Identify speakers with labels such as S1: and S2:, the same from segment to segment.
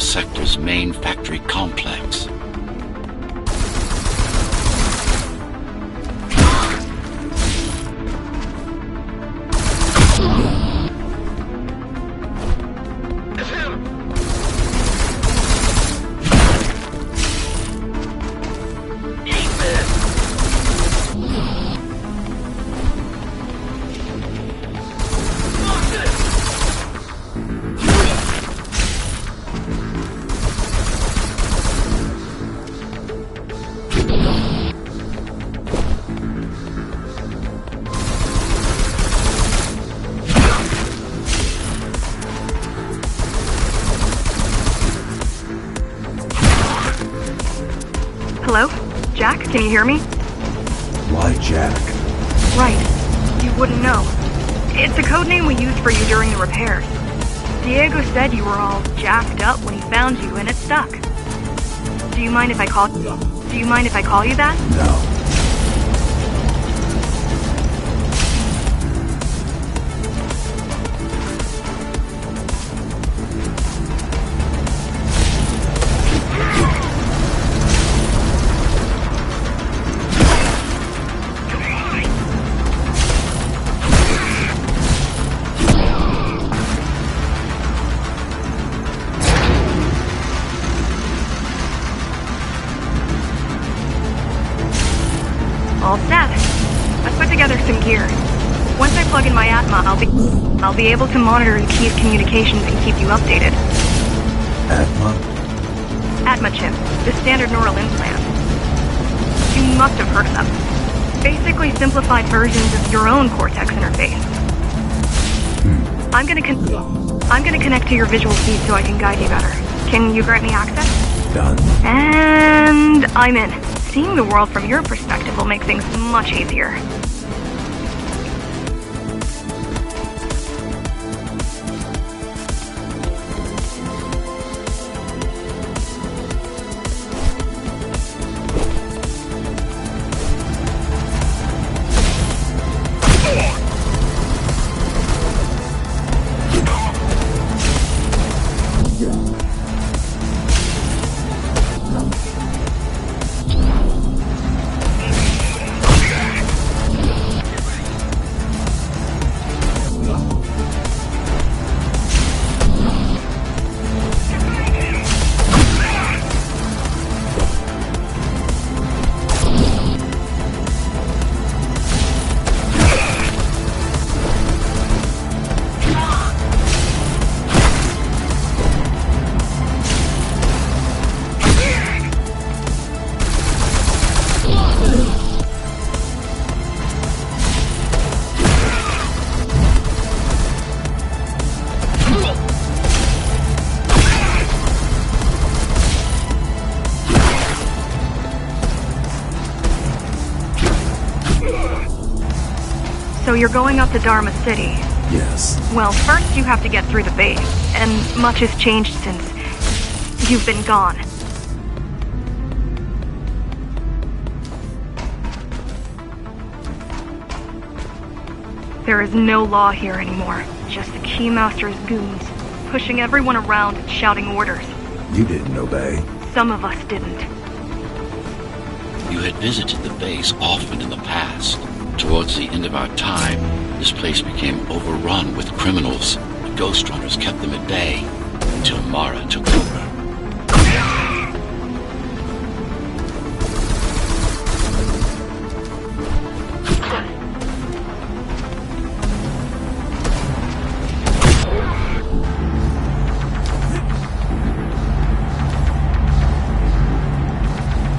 S1: the sector's main factory complex.
S2: Hello? Jack, can you hear me?
S3: Why Jack?
S2: Right. You wouldn't know. It's a code name we used for you during the repairs. Diego said you were all jacked up when he found you, and it stuck. Do you mind if I call you that?
S3: No.
S2: All set. I've put together some gear. Once I plug in my Atma, I'll be able to monitor the key's communications and keep you updated.
S3: Atma?
S2: Atma chip, the standard neural implant. You must have heard of them. Basically simplified versions of your own Cortex interface. I'm gonna connect to your visual feed so I can guide you better. Can you grant me access?
S3: Done.
S2: And I'm in. Seeing the world from your perspective will make things much easier. So you're going up to Dharma City.
S3: Yes.
S2: Well, first you have to get through the base, and much has changed since you've been gone. There is no law here anymore, just the Keymaster's goons, pushing everyone around and shouting orders.
S3: You didn't obey.
S2: Some of us didn't.
S1: You had visited the base often in the past. Towards the end of our time, this place became overrun with criminals. The Ghost Runners kept them at bay until Mara took over.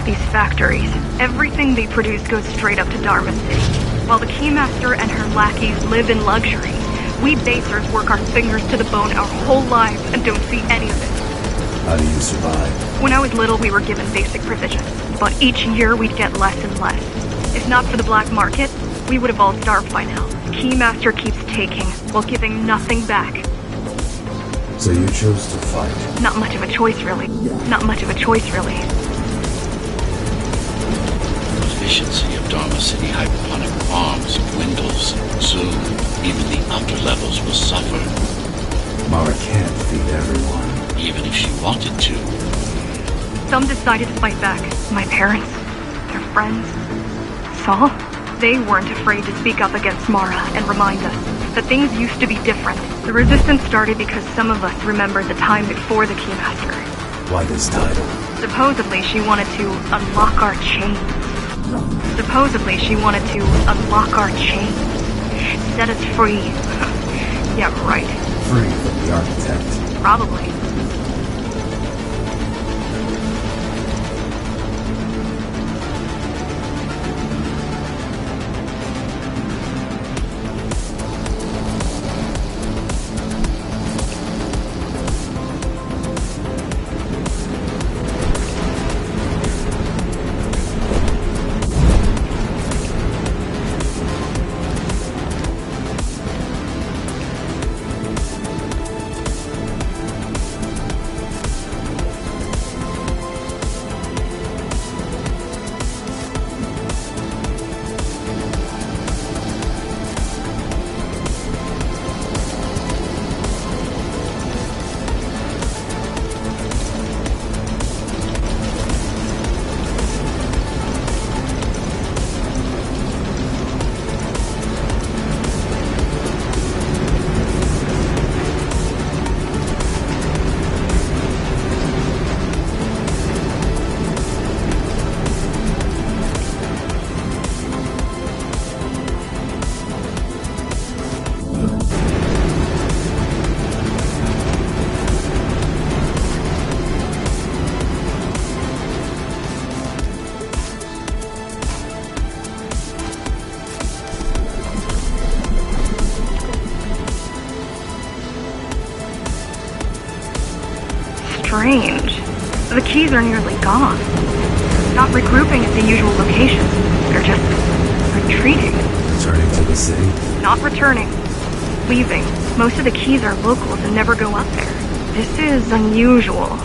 S2: These factories, everything they produce goes straight up to Dharma City. While the Keymaster and her lackeys live in luxury, we basers work our fingers to the bone our whole lives and don't see any of it.
S3: How do you survive?
S2: When I was little, we were given basic provisions, but each year we'd get less and less. If not for the black market, we would have all starved by now. The Keymaster keeps taking, while giving nothing back.
S3: So you chose to fight?
S2: Not much of a choice, really. Not much of a choice, really.
S1: The efficiency of Dharma City hydroponic farms dwindles. Soon, even the outer levels will suffer.
S3: Mara can't feed everyone.
S1: Even if she wanted
S2: Some decided to fight back. My parents, their friends, Saul. They weren't afraid to speak up against Mara and remind us that things used to be different. The resistance started because some of us remembered the time before the Keymaster.
S3: Why this title?
S2: Supposedly she wanted to unlock our chains. Supposedly she wanted to unlock our chains. Set us free. Yeah, right.
S3: Free from the architect.
S2: Probably. Strange. The keys are nearly gone. Not regrouping at the usual locations. They're just retreating.
S3: Returning to the city?
S2: Not returning. Leaving. Most of the keys are locals and never go up there. This is unusual.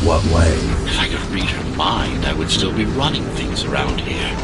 S3: What way?
S1: If I could read her mind, I would still be running things around here.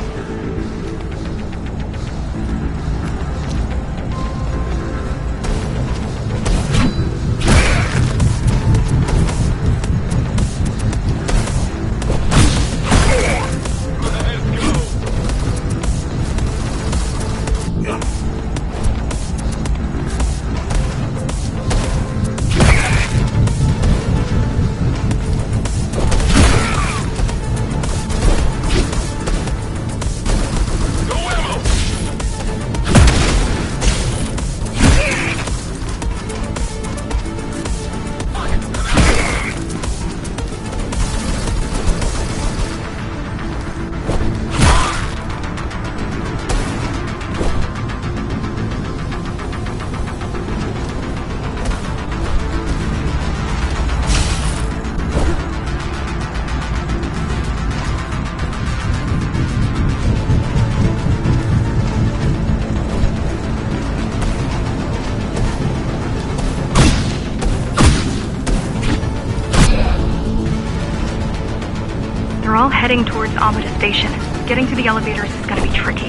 S1: They're all heading towards Amada Station. Getting to the elevators is gonna be tricky.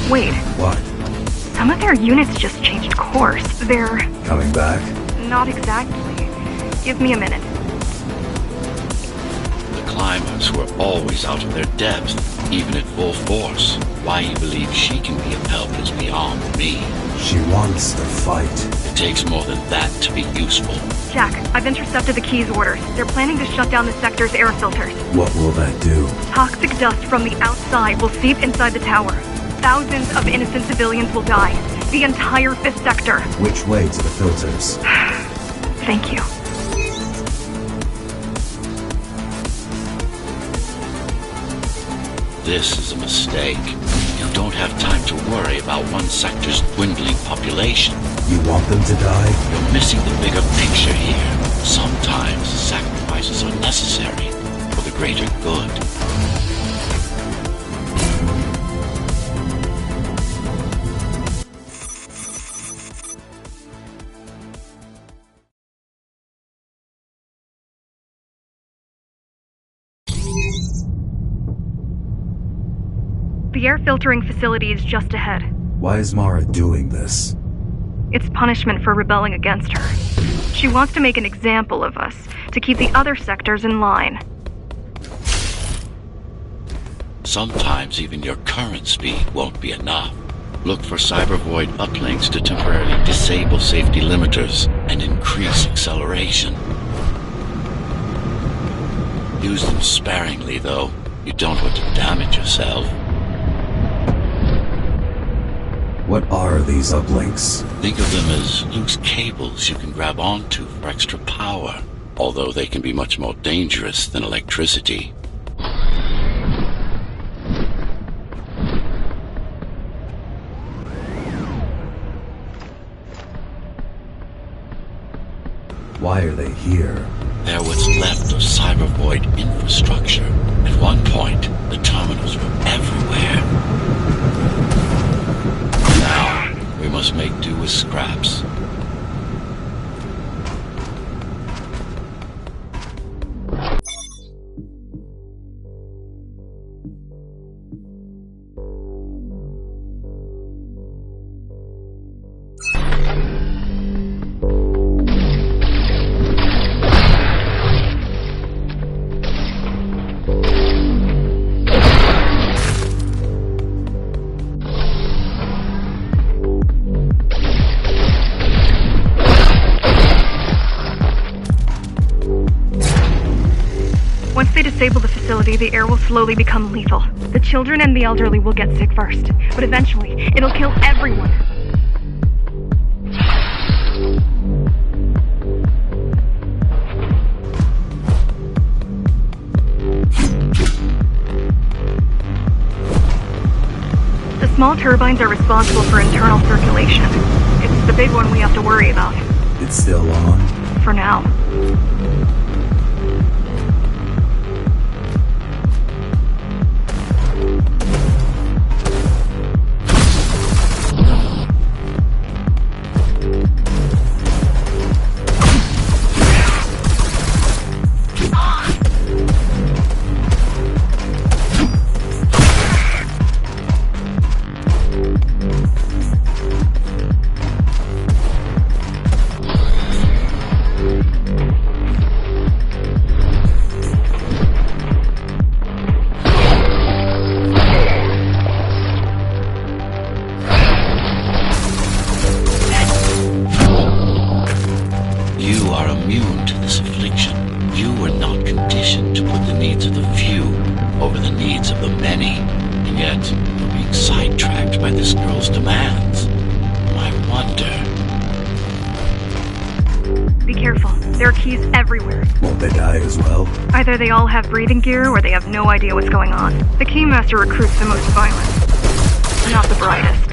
S1: Wait.
S3: What?
S2: Some of their units just changed course. They're...
S3: Coming back?
S2: Not exactly. Give me a minute.
S1: The climbers were always out of their depth, even at full force. Why you believe she can be of help is beyond me.
S3: She wants to fight.
S1: It takes more than that to be useful.
S2: Jack, I've intercepted the Key's orders. They're planning to shut down the sector's air filters.
S3: What will that do?
S2: Toxic dust from the outside will seep inside the tower. Thousands of innocent civilians will die. The entire 5th sector.
S3: Which way to the filters?
S2: Thank you.
S1: This is a mistake. You don't have time to worry about one sector's dwindling population.
S3: You want them to die?
S1: You're missing the bigger picture here. Sometimes sacrifices are necessary for the greater good.
S2: The air filtering facility is just ahead.
S3: Why is Mara doing this?
S2: It's punishment for rebelling against her. She wants to make an example of us, to keep the other sectors in line.
S1: Sometimes even your current speed won't be enough. Look for cybervoid uplinks to temporarily disable safety limiters and increase acceleration. Use them sparingly, though. You don't want to damage yourself.
S3: What are these uplinks?
S1: Think of them as loose cables you can grab onto for extra power, although they can be much more dangerous than electricity.
S3: Why are they here?
S1: They're what's left of cybervoid infrastructure. At one point, the terminals were everywhere. Now, we must make do with scraps.
S2: Once they disable the facility, the air will slowly become lethal. The children and the elderly will get sick first, but eventually, it'll kill everyone. The small turbines are responsible for internal circulation. It's the big one we have to worry about.
S3: It's still on?
S2: For now.
S1: You are immune to this affliction. You were not conditioned to put the needs of the few over the needs of the many. And yet, you're being sidetracked by this girl's demands. I wonder...
S2: Be careful. There are keys everywhere.
S3: Won't they die as well?
S2: Either they all have breathing gear or they have no idea what's going on. The Keymaster recruits the most violent. Not the brightest.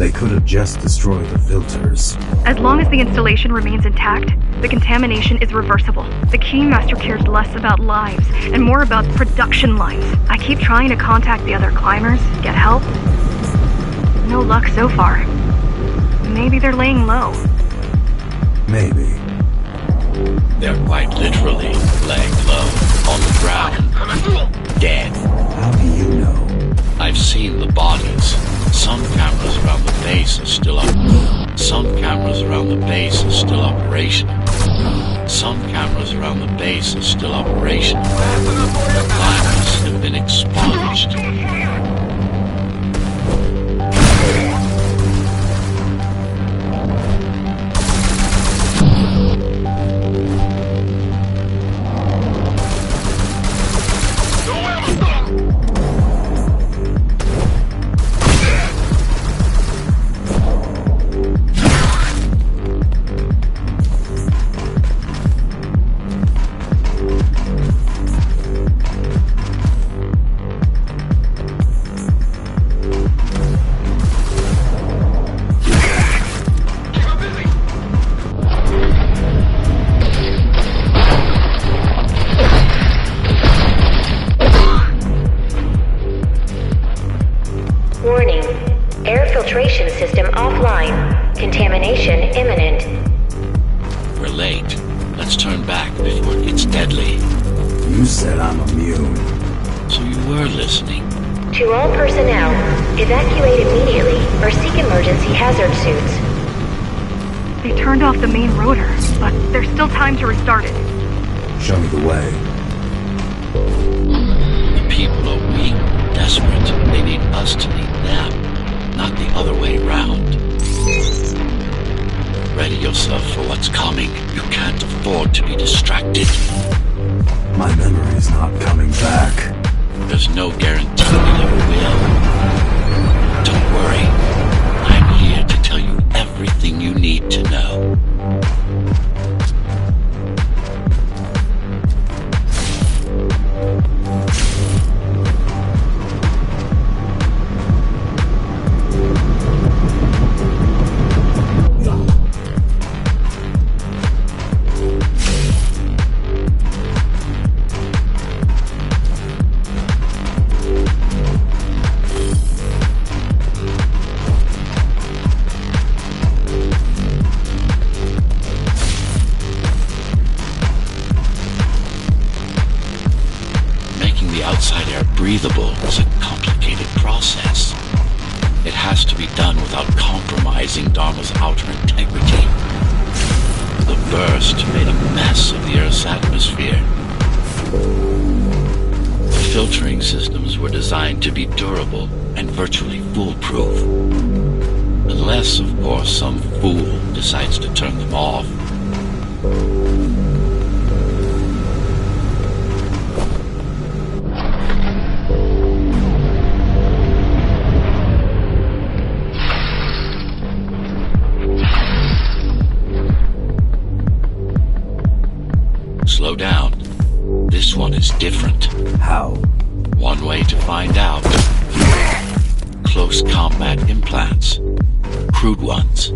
S3: They could have just destroyed the filters.
S2: As long as the installation remains intact, the contamination is reversible. The Keymaster cares less about lives and more about production lines. I keep trying to contact the other climbers, get help. No luck so far. Maybe they're laying low.
S3: Maybe.
S1: They're quite literally laying low on the ground, dead.
S3: How do you know?
S1: I've seen the bodies. Some cameras around the base are still up. Some cameras around the base are still operational. Some cameras around the base are still operational. The climbers have been expunged.
S4: Warning. Air filtration system offline. Contamination imminent.
S1: We're late. Let's turn back before it gets deadly.
S3: You said I'm immune.
S1: So you were listening.
S4: To all personnel, evacuate immediately or seek emergency hazard suits.
S2: They turned off the main rotor, but there's still time to restart it.
S3: Show me the way.
S1: The people are weak, desperate. They need us to need them, not the other way round. Ready yourself for what's coming. You can't afford to be distracted.
S3: My memory's not coming back.
S1: There's no guarantee it ever will. Don't worry. I'm here to tell you everything you need to know. Outside air breathable is a complicated process. It has to be done without compromising Dharma's outer integrity. The burst made a mess of the Earth's atmosphere. The filtering systems were designed to be durable and virtually foolproof. Unless, of course, some fool decides to turn them off. Slow down. This one is different.
S3: How?
S1: One way to find out. Close combat implants. Crude ones.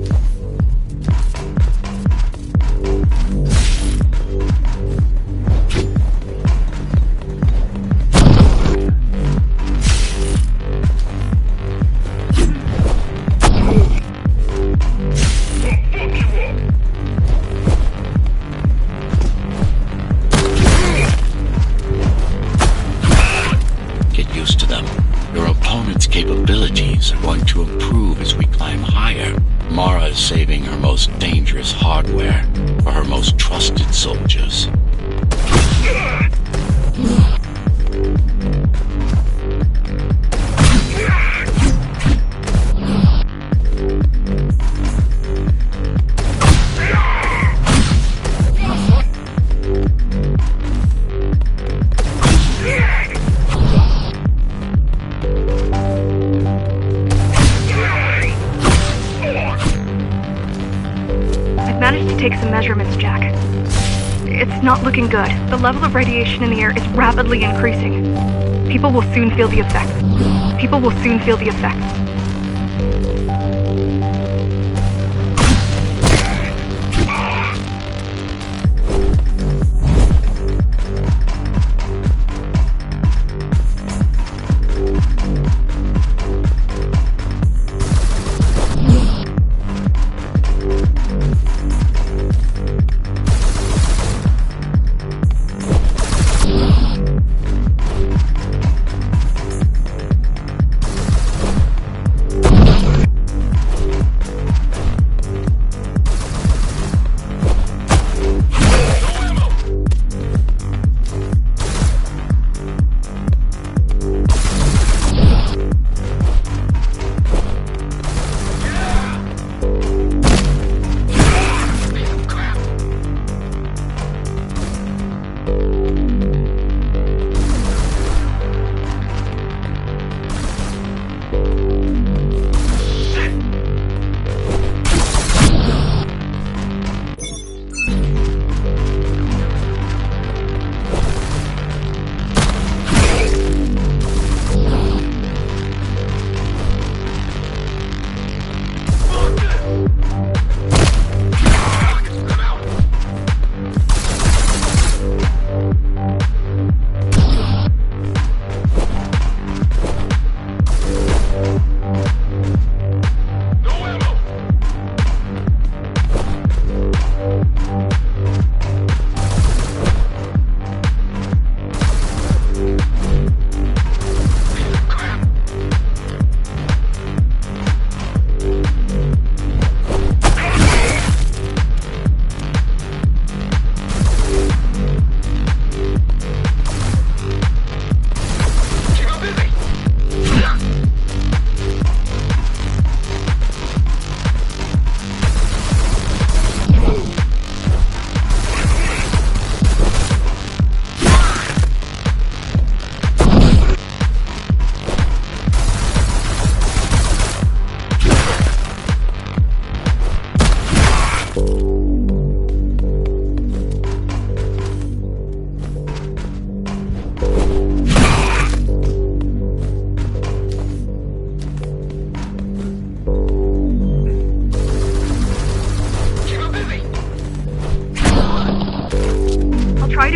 S1: Used to them. Your opponent's capabilities are going to improve as we climb higher. Mara is saving her most dangerous hardware for her most trusted soldiers.
S2: Managed to take some measurements, Jack. It's not looking good. The level of radiation in the air is rapidly increasing. People will soon feel the effects.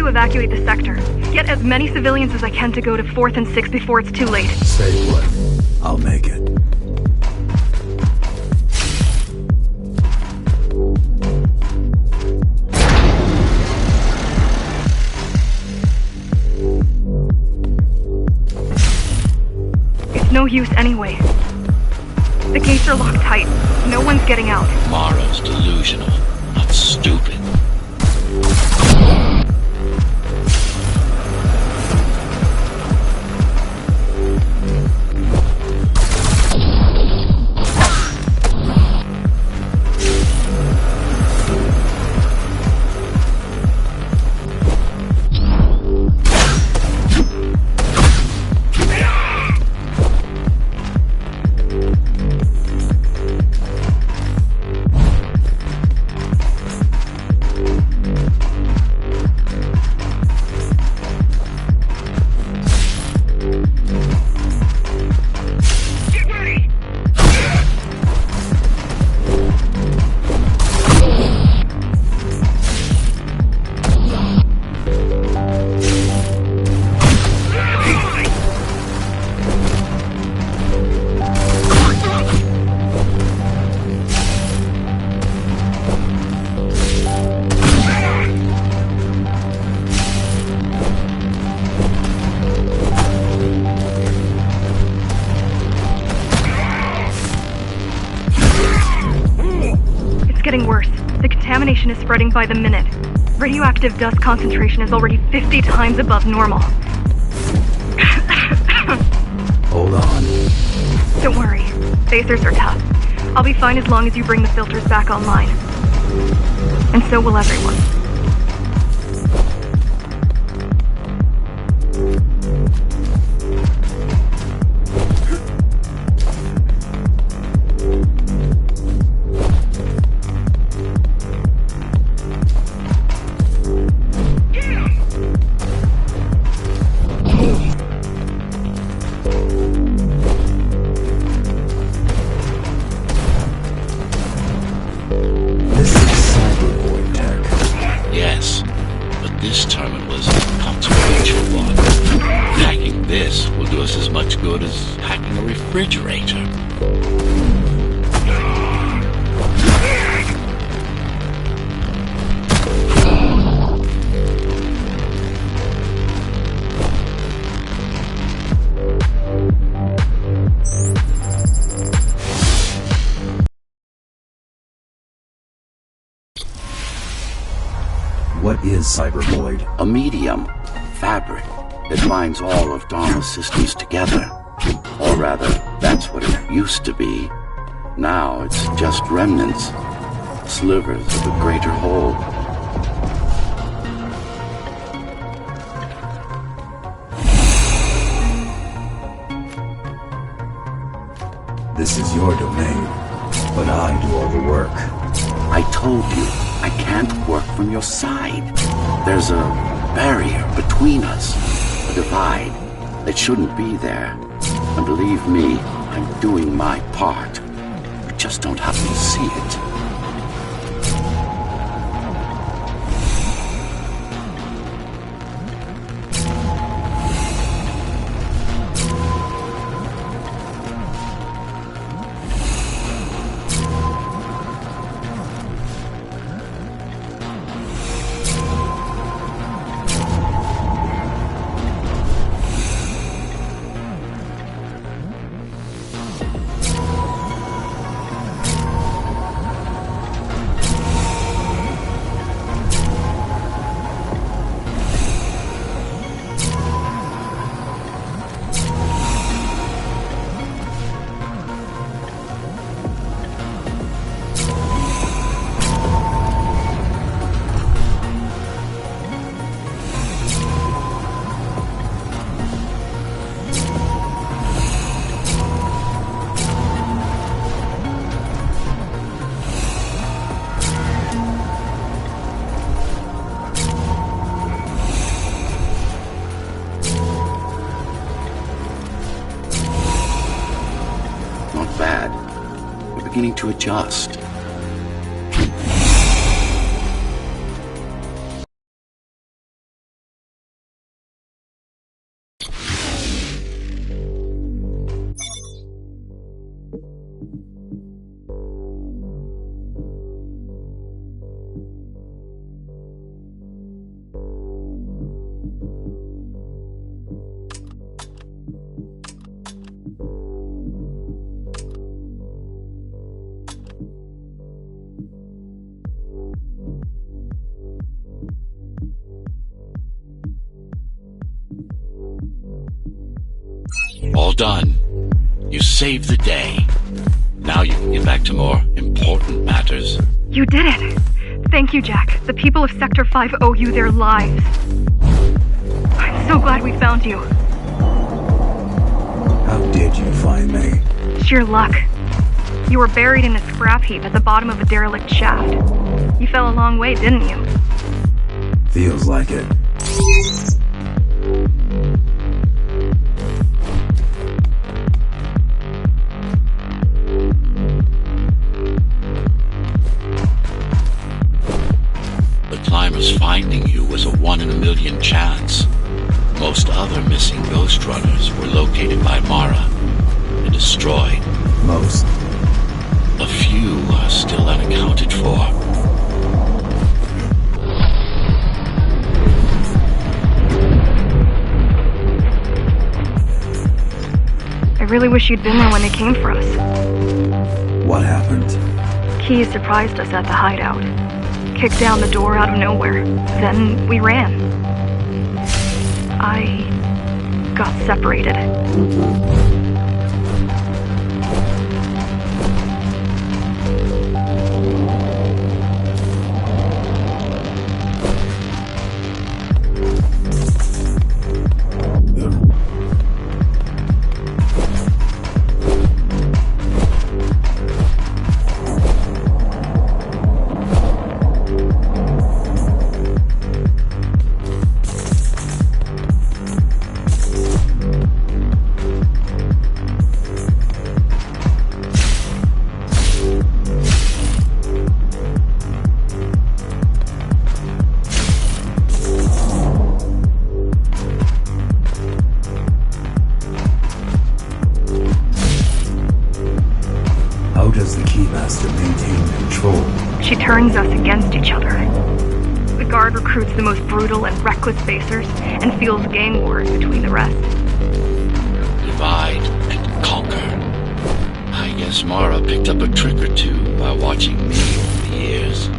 S2: to evacuate the sector. Get as many civilians as I can to go to 4th and 6th before it's too late.
S3: Stay put. I'll make it.
S2: It's no use anyway. The gates are locked tight. No one's getting out.
S1: Morrow's delusional, not stupid.
S2: Getting worse. The contamination is spreading by the minute. Radioactive dust concentration is already 50 times above normal.
S3: Hold on.
S2: Don't worry. Phasers are tough. I'll be fine as long as you bring the filters back online. And so will everyone.
S3: This is cyberboard tech.
S1: Yes, but this terminal is a consequential one. Hacking this will do us as much good as hacking a refrigerator.
S3: What is cybervoid?
S1: A medium, fabric, that binds all of Dharma's systems together. Or rather, that's what it used to be. Now it's just remnants, slivers of a greater whole.
S3: This is your domain, but I do all the work.
S1: I told you, I can't work from your side. There's a barrier between us, a divide that shouldn't be there. And believe me, I'm doing my part. You just don't happen to see it. Beginning to adjust. done. You saved the day. Now you can get back to more important matters.
S2: You did it! Thank you, Jack. The people of Sector 5 owe you their lives. I'm so glad we found you.
S3: How did you find me?
S2: Sheer luck. You were buried in a scrap heap at the bottom of a derelict shaft. You fell a long way, didn't you?
S3: Feels like it.
S1: The climbers finding you was a 1 in a million chance. Most other missing Ghost Runners were located by Mara and destroyed.
S3: Most.
S1: A few are still unaccounted for.
S2: I really wish you'd been there when they came for us.
S3: What happened?
S2: Keys surprised us at the hideout. Kicked down the door out of nowhere. Then we ran. I got separated.
S3: How does the Keymaster maintain control?
S2: She turns us against each other. The guard recruits the most brutal and reckless facers and fuels gang wars between the rest.
S1: Divide and conquer. I guess Mara picked up a trick or two by watching me over the years.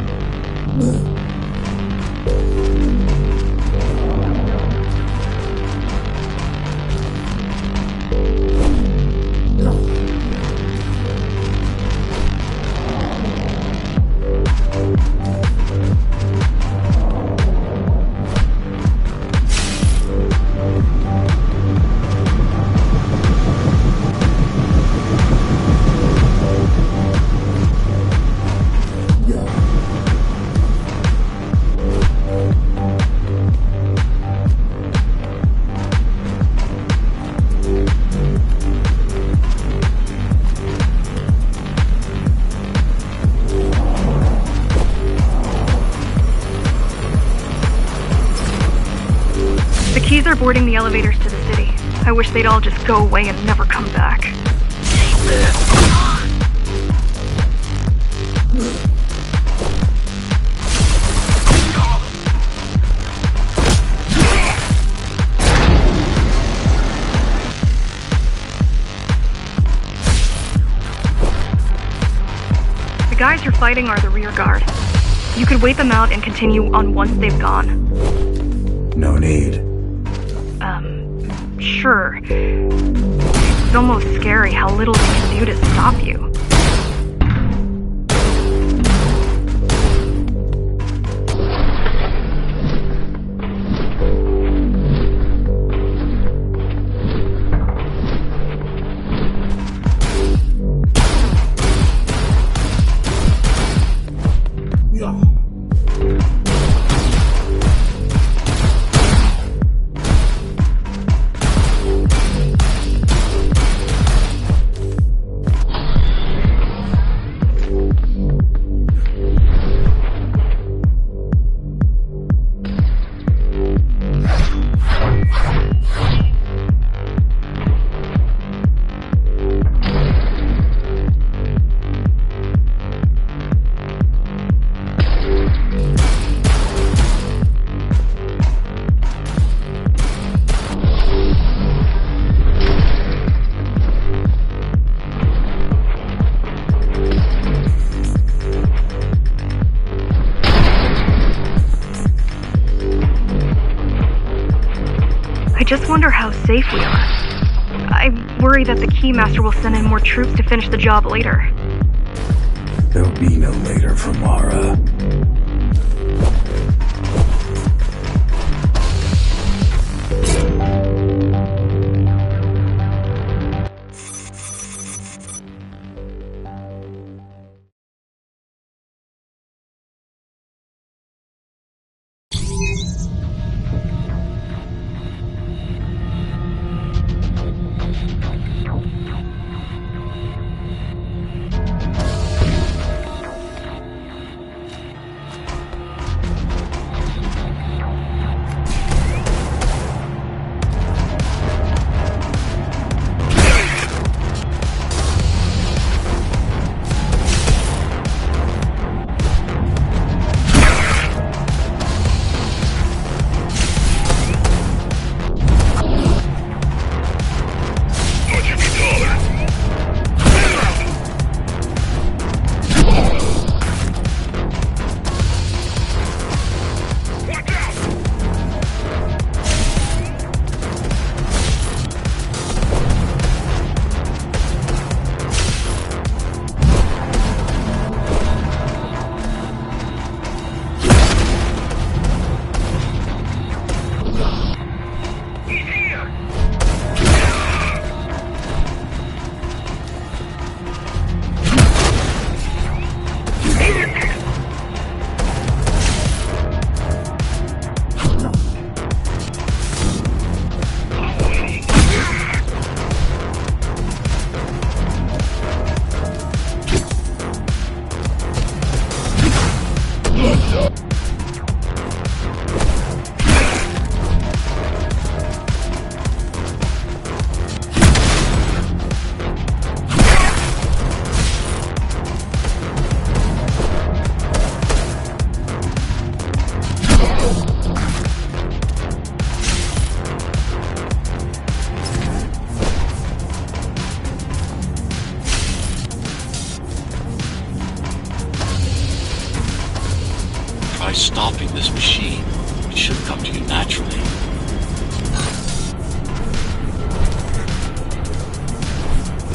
S2: The keys are boarding the elevators to the city. I wish they'd all just go away and never come back. The guys you're fighting are the rear guard. You could wait them out and continue on once they've gone.
S3: No need.
S2: Sure. It's almost scary how little they can do to stop you. I just wonder how safe we are. I worry that the Keymaster will send in more troops to finish the job later.
S3: There'll be no later for Mara.
S1: Try stopping this machine. It should come to you naturally.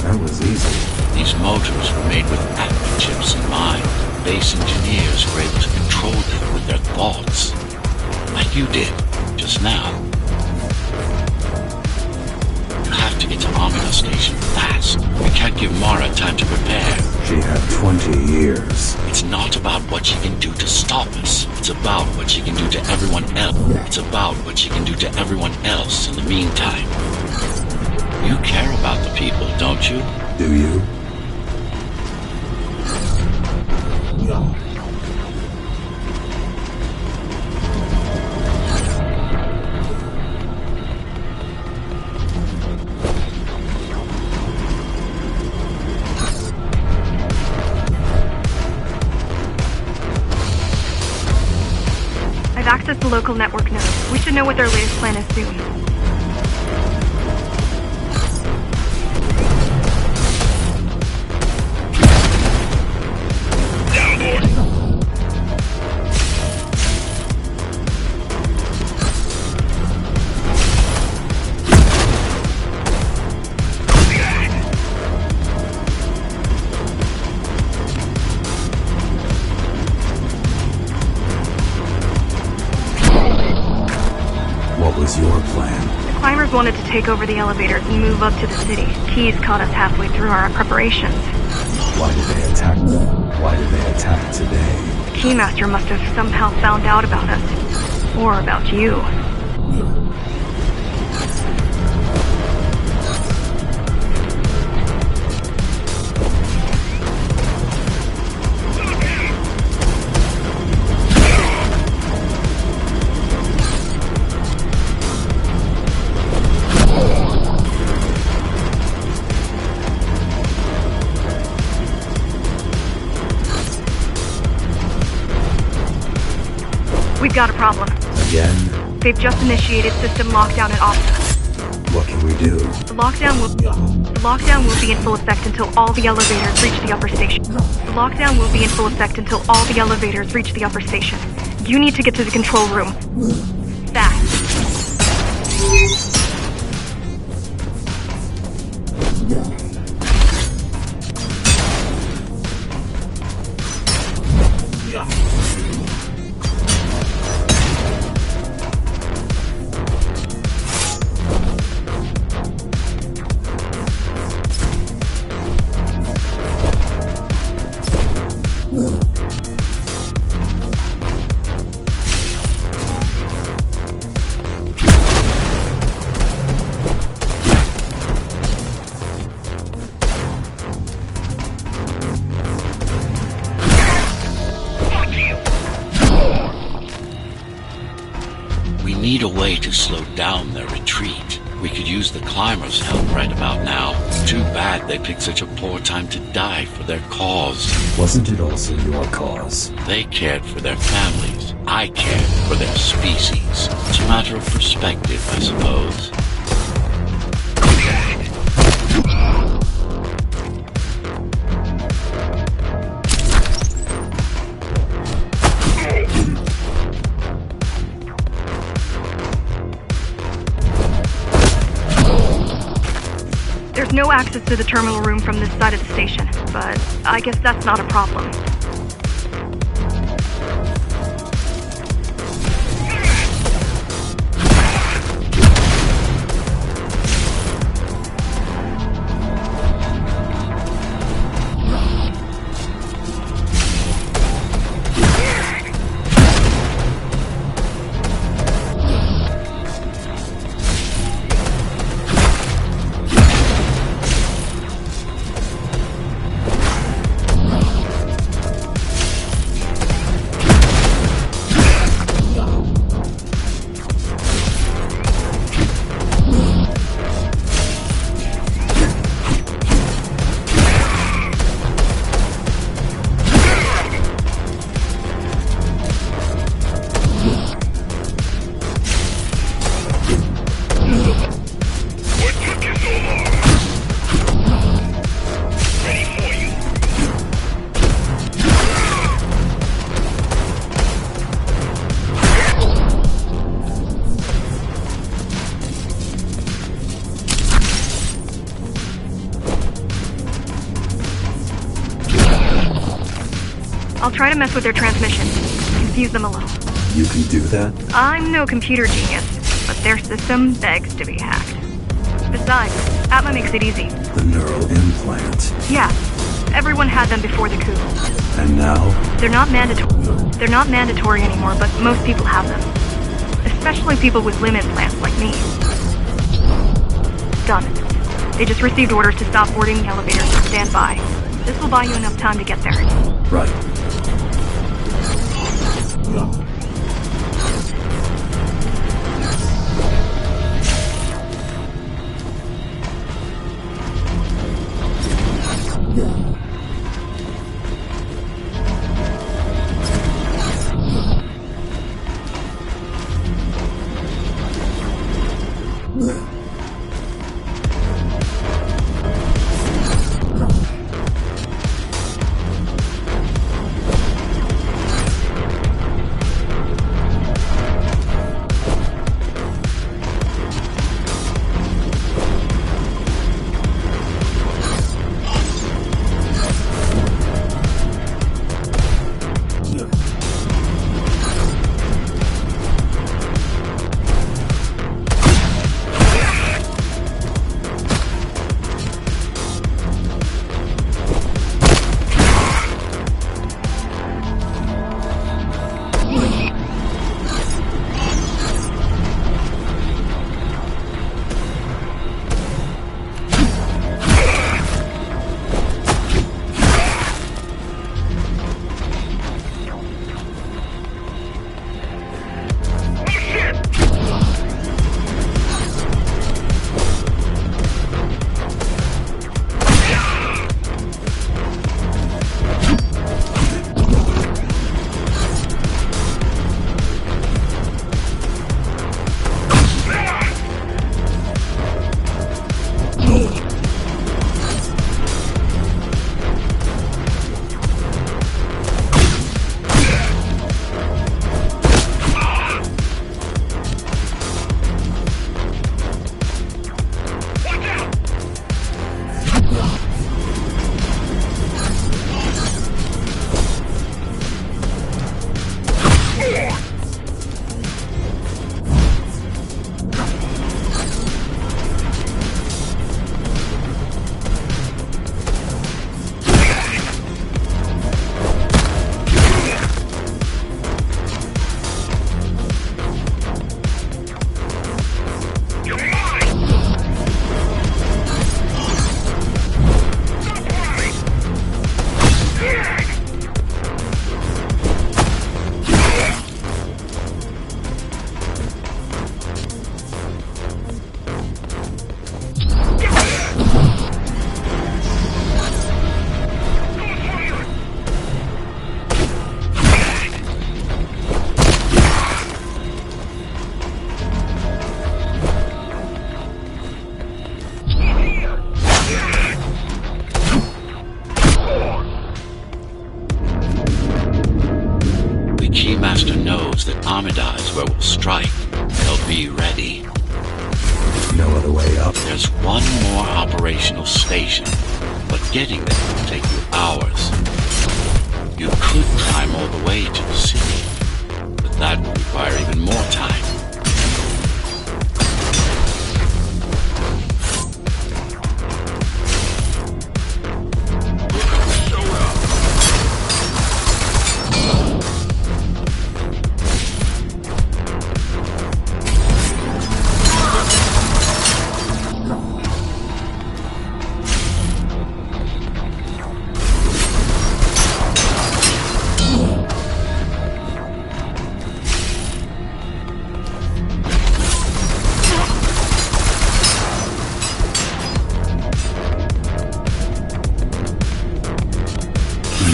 S3: That was easy.
S1: These motors were made with Atma chips in mind. Base engineers were able to control them with their thoughts. Like you did, just now. You have to get to Omega Station fast. We can't give Mara time to prepare.
S3: She had 20 years.
S1: It's not about what she can do to stop us. It's about what she can do to everyone else. It's about what she can do to everyone else in the meantime. You care about the people, don't you?
S3: Do you? No.
S2: I've accessed the local network node. We should know what their latest plan is soon.
S3: What was your plan?
S2: The climbers wanted to take over the elevators and move up to the city. Keys caught us halfway through our preparations.
S3: Why did they attack them? Why did they attack today?
S2: The Keymaster must have somehow found out about us. Or about you. We've got a problem.
S3: Again?
S2: They've just initiated system lockdown at Optima.
S3: What can we do?
S2: The lockdown will be in full effect until all the elevators reach the upper station. The lockdown will be in full effect until all the elevators reach the upper station. You need to get to the control room. Fast.
S1: We need a way to slow down their retreat. We could use the climbers' help right about now. Too bad they picked such a poor time to die for their cause.
S3: Wasn't it also your cause?
S1: They cared for their families. I cared for their species. It's a matter of perspective, I suppose.
S2: There's no access to the terminal room from this side of the station, but I guess that's not a problem. I'll try to mess with their transmission, confuse them a little.
S3: You can do that?
S2: I'm no computer genius, but their system begs to be hacked. Besides, Atma makes it easy.
S3: The neural implant.
S2: Yeah, everyone had them before the coup.
S3: And now?
S2: They're not mandatory anymore, but most people have them. Especially people with limb implants like me. Done. They just received orders to stop boarding the elevators and stand by. This will buy you enough time to get there.
S3: Right.
S1: Master knows that Amida is where we'll strike. They'll be ready.
S3: No other way up.
S1: There's one more operational station, but getting there will take you hours. You could climb all the way to the city, but that would require even more time.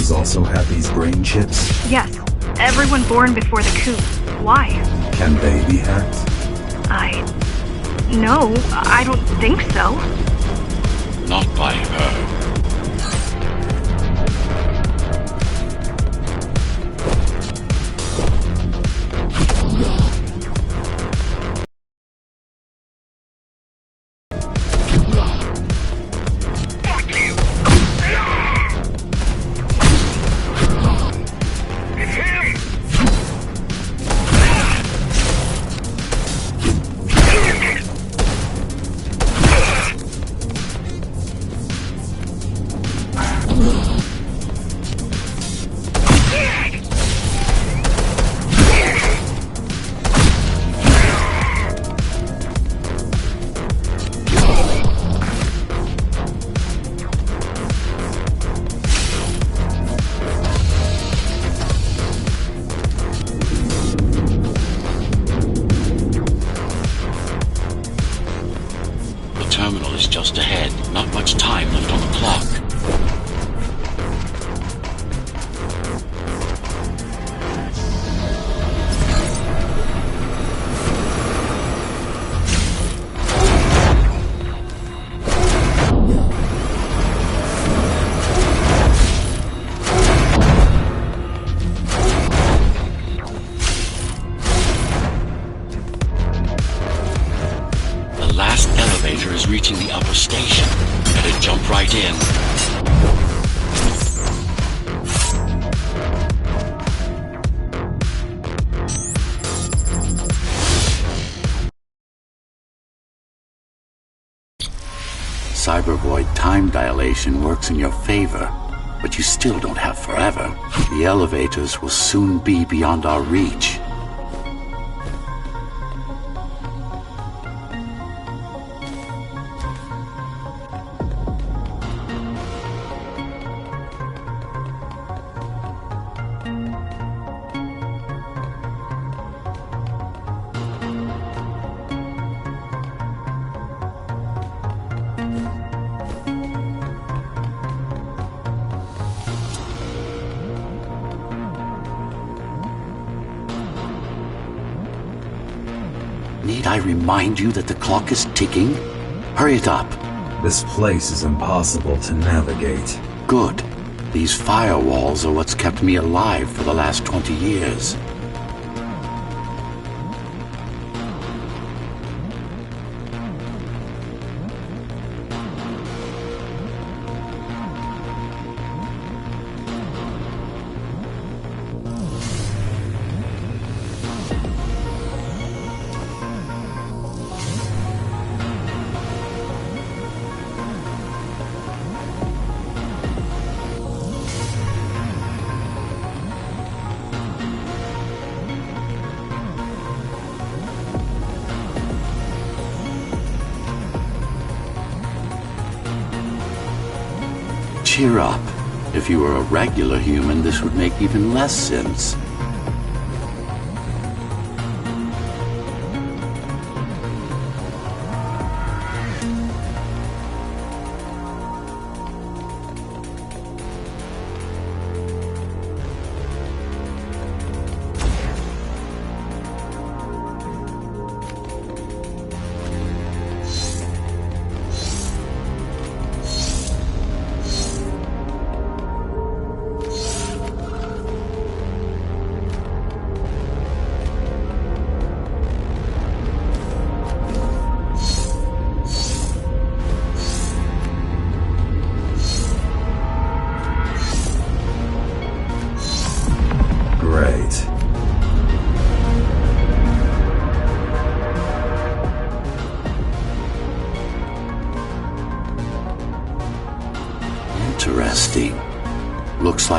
S3: He's also had these brain chips.
S2: Yes. Everyone born before the coup. Why?
S3: Can they be hacked?
S2: No, I don't think so.
S1: Not by her. Terminal is just ahead. Not much time left on the clock. The last elevator is reaching the upper station. Better jump right in. Cybervoid time dilation works in your favor, but you still don't have forever. The elevators will soon be beyond our reach. Need I remind you that the clock is ticking? Hurry it up.
S3: This place is impossible to navigate.
S1: Good. These firewalls are what's kept me alive for the last 20 years. Cheer up. If you were a regular human, this would make even less sense.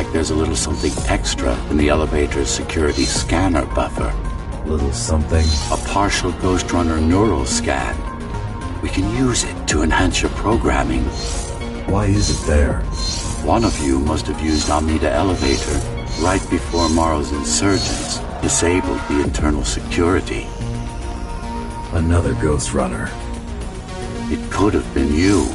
S1: like there's a little something extra in the elevator's security scanner buffer.
S3: Little something?
S1: A partial Ghost Runner neural scan. We can use it to enhance your programming.
S3: Why is it there?
S1: One of you must have used Amida Elevator right before Morrow's insurgents disabled the internal security.
S3: Another Ghost Runner.
S1: It could have been you.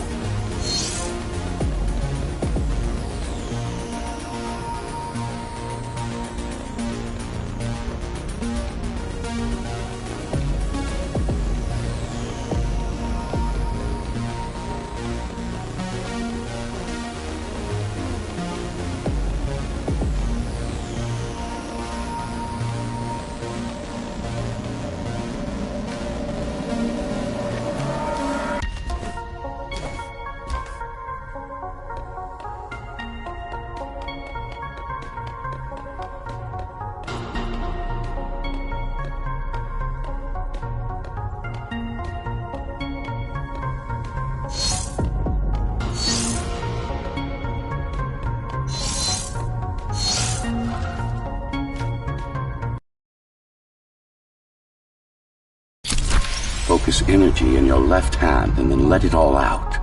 S1: Focus energy in your left hand and then let it all out.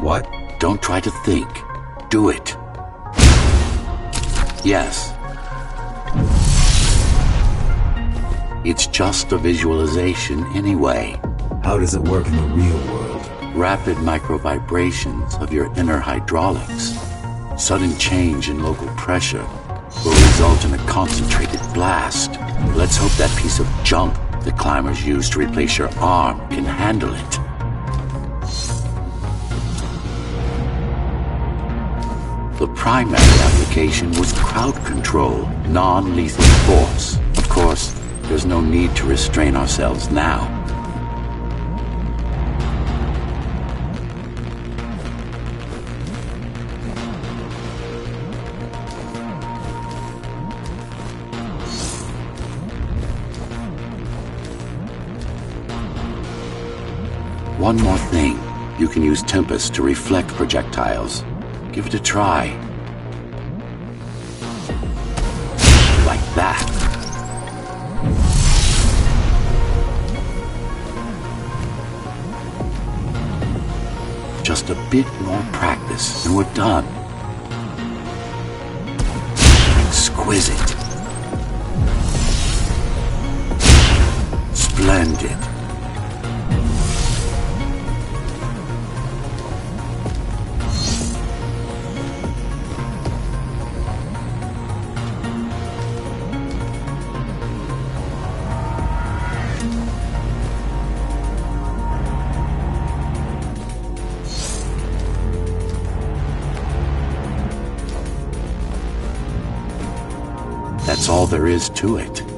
S3: What?
S1: Don't try to think. Do it. Yes. It's just a visualization anyway.
S3: How does it work in the real world?
S1: Rapid microvibrations of your inner hydraulics. Sudden change in local pressure will result in a concentrated blast. Let's hope that piece of junk the climbers used to replace your arm can handle it. The primary application was crowd control, non-lethal force. Of course, there's no need to restrain ourselves now. One more thing. You can use Tempest to reflect projectiles. Give it a try. Like that. Just a bit more practice and we're done. Exquisite. Splendid. That's all there is to it.